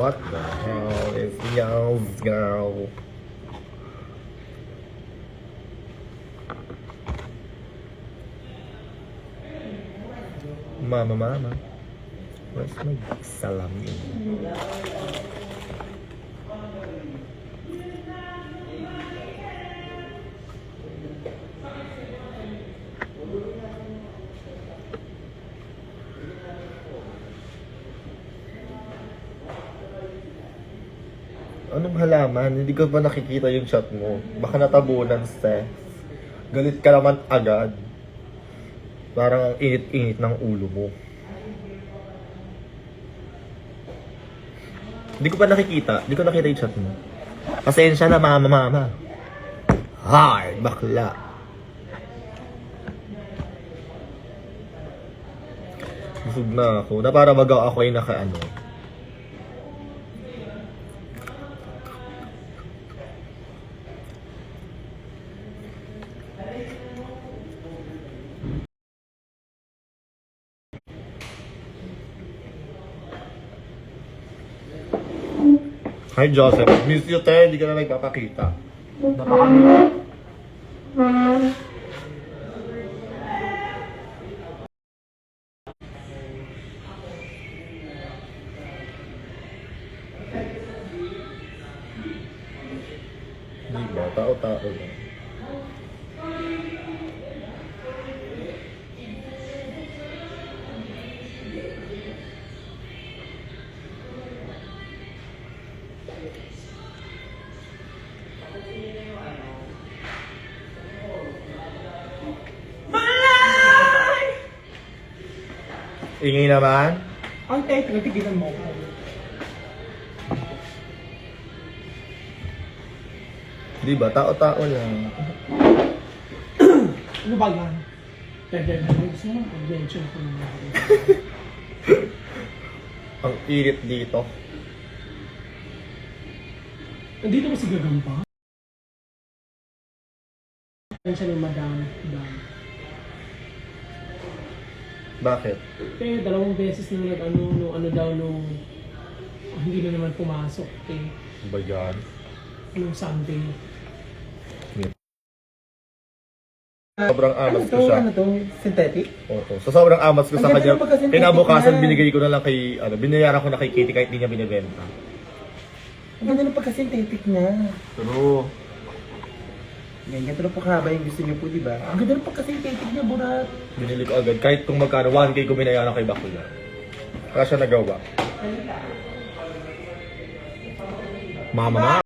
What the hell is yours, girl? Mama. Where's my salamin? Anong halaman? Hindi ko ba nakikita yung chat mo? Baka natabunan, Steph. Galit ka naman agad. Parang ang init-init ng ulo mo. Hindi ko pa nakikita. Hindi ko nakita yung chat mo. Pasensya na, mama. Hard, bakla. Busog na ako. Na para baga ako ay nakaano. Hi Joseph, miss you tayo, hindi ka na nagpapakita. Napakamiss. Hindi ba? Tao-tao lang. Ingay naman. Ang natigilan mo. Di ba? Tao-tao lang. Ano ba yan? Gusto mo adventure ko naman. Ang init dito. Nandito ba si Gagampa? Yan siya ni Madam. Bakit? Kaya dalawang beses nung nung hindi na naman pumasok. Ano ba yan? Nung Sunday. Sobrang amas ko siya. Ano to? Synthetic? Oo. So sobrang amas ko sa Ang kanya. ganda naman kasi ng Kinabukasan technique na. binigay ko na lang kay, binayaran ko na kay Kitty kahit hindi niya binibenta. Ang ganda ng pagka-synthetic niya. Pero, Ganyan, ganito na po kahaba yung gusto niyo po, di ba? Ang ganda ng pagka-synthetic niya, burat. binili ko agad. Kahit kung magkano, 1K ko binayaran kay Bakula. Kaya siya nagawa. Mama.